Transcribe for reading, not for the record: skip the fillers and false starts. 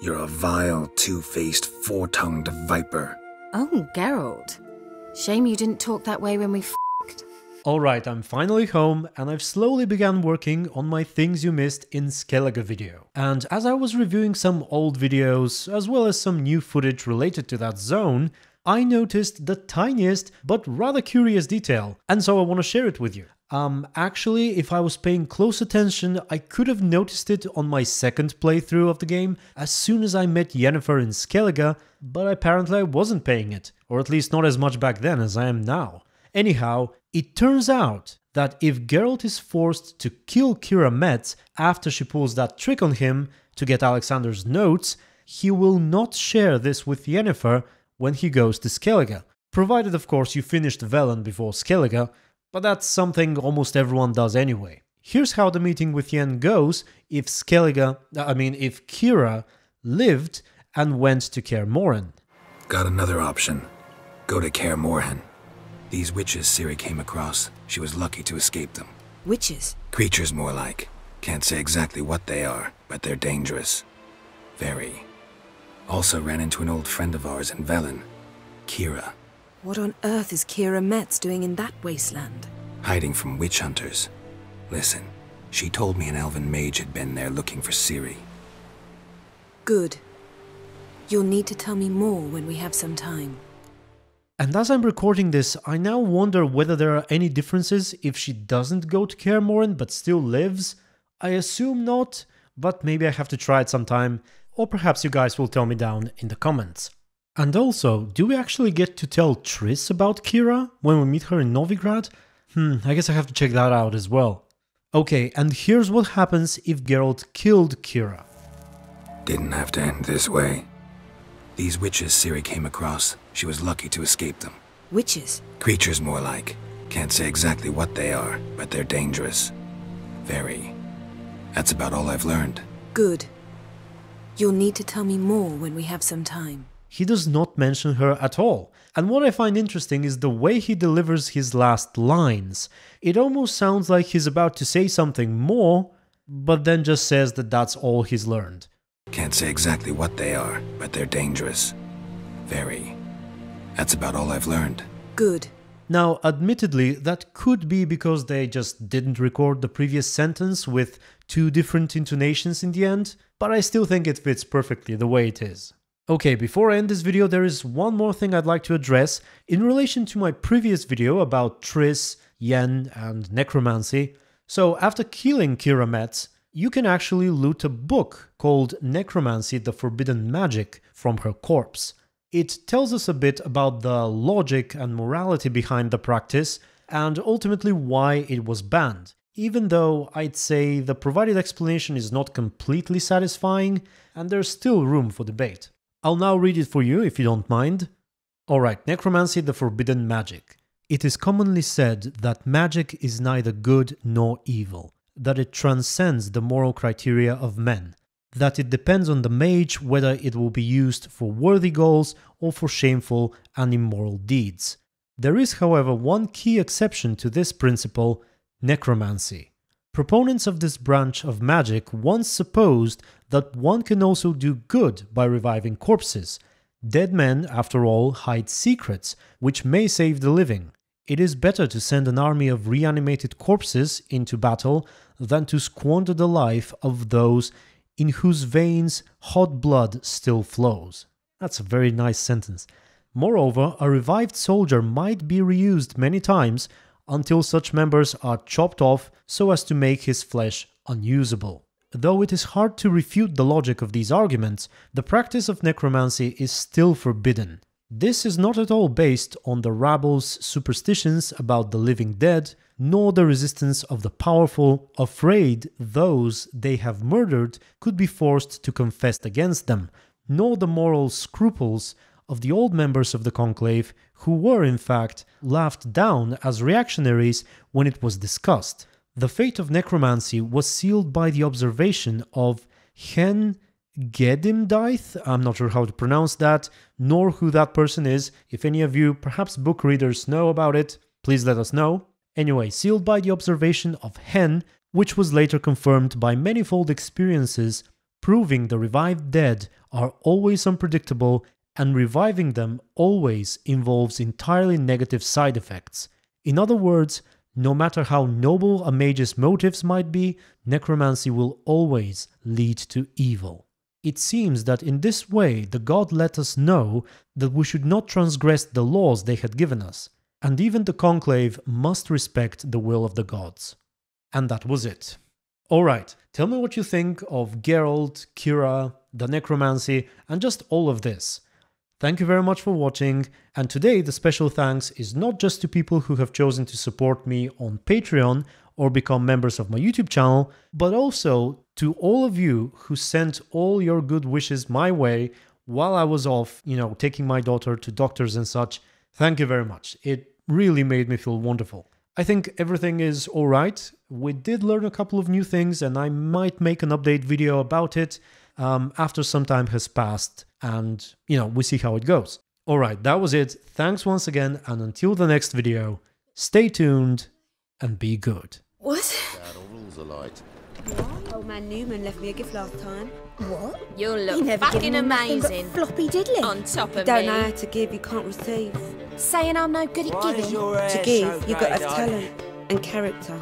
You're a vile, two-faced, four-tongued viper. Oh, Geralt. Shame you didn't talk that way when we f***ed. Alright, I'm finally home and I've slowly begun working on my Things You Missed in Skellige video. And as I was reviewing some old videos, as well as some new footage related to that zone, I noticed the tiniest but rather curious detail, and so I want to share it with you. Actually, if I was paying close attention, I could have noticed it on my second playthrough of the game as soon as I met Yennefer in Skellige, but apparently I wasn't paying it, or at least not as much back then as I am now. Anyhow, it turns out that if Geralt is forced to kill Keira Metz after she pulls that trick on him to get Alexander's notes, he will not share this with Yennefer when he goes to Skellige, provided of course you finished Velen before Skellige, but that's something almost everyone does anyway. Here's how the meeting with Yen goes if Keira lived and went to Kaer Morhen. Got another option. Go to Kaer Morhen. These witches Ciri came across. She was lucky to escape them. Witches? Creatures more like. Can't say exactly what they are, but they're dangerous. Very. Also ran into an old friend of ours in Velen, Keira. What on earth is Keira Metz doing in that wasteland? Hiding from witch hunters. Listen, she told me an elven mage had been there looking for Ciri. Good. You'll need to tell me more when we have some time. And as I'm recording this, I now wonder whether there are any differences if she doesn't go to Kaer Morhen but still lives. I assume not, but maybe I have to try it sometime, or perhaps you guys will tell me down in the comments. And also, do we actually get to tell Triss about Keira when we meet her in Novigrad? I guess I have to check that out as well. Okay, and here's what happens if Geralt killed Keira. Didn't have to end this way. These witches Ciri came across. She was lucky to escape them. Witches? Creatures more like. Can't say exactly what they are, but they're dangerous. Very. That's about all I've learned. Good. You'll need to tell me more when we have some time. He does not mention her at all. And what I find interesting is the way he delivers his last lines. It almost sounds like he's about to say something more, but then just says that that's all he's learned. Can't say exactly what they are, but they're dangerous. Very. That's about all I've learned. Good. Now, admittedly, that could be because they just didn't record the previous sentence with two different intonations in the end, but I still think it fits perfectly the way it is. Okay, before I end this video, there is one more thing I'd like to address in relation to my previous video about Triss, Yen, and Necromancy. So, after killing Keira Metz, you can actually loot a book called Necromancy: The Forbidden Magic from her corpse. It tells us a bit about the logic and morality behind the practice, and ultimately why it was banned, even though I'd say the provided explanation is not completely satisfying, and there's still room for debate. I'll now read it for you if you don't mind. Alright, Necromancy: The Forbidden Magic. It is commonly said that magic is neither good nor evil, that it transcends the moral criteria of men, that it depends on the mage whether it will be used for worthy goals or for shameful and immoral deeds. There is, however, one key exception to this principle: necromancy. Proponents of this branch of magic once supposed that one can also do good by reviving corpses. Dead men, after all, hide secrets, which may save the living. It is better to send an army of reanimated corpses into battle than to squander the life of those in whose veins hot blood still flows. That's a very nice sentence. Moreover, a revived soldier might be reused many times until such members are chopped off so as to make his flesh unusable. Though it is hard to refute the logic of these arguments, the practice of necromancy is still forbidden. This is not at all based on the rabble's superstitions about the living dead, nor the resistance of the powerful, afraid those they have murdered could be forced to confess against them, nor the moral scruples of the old members of the conclave, who were in fact laughed down as reactionaries when it was discussed. The fate of necromancy was sealed by the observation of Hen Gedimdaith, I'm not sure how to pronounce that, nor who that person is. If any of you, perhaps book readers, know about it, please let us know. Anyway, sealed by the observation of Hen, which was later confirmed by manifold experiences proving the revived dead are always unpredictable and reviving them always involves entirely negative side effects. In other words, no matter how noble a mage's motives might be, necromancy will always lead to evil. It seems that in this way the god let us know that we should not transgress the laws they had given us, and even the conclave must respect the will of the gods. And that was it. Alright, tell me what you think of Geralt, Keira, the necromancy, and just all of this. Thank you very much for watching, and today the special thanks is not just to people who have chosen to support me on Patreon or become members of my YouTube channel, but also to all of you who sent all your good wishes my way while I was off, taking my daughter to doctors and such. Thank you very much. It really made me feel wonderful. I think everything is alright. We did learn a couple of new things and I might make an update video about it after some time has passed and, we see how it goes. Alright, that was it. Thanks once again, and until the next video, stay tuned and be good. What? Rules are light. What? Old man Newman left me a gift last time. What? You'll look fucking amazing. Floppy diddly. On top of Don't me. know how to give, you can't receive. Saying I'm no good at giving. To give, you got to have talent and character.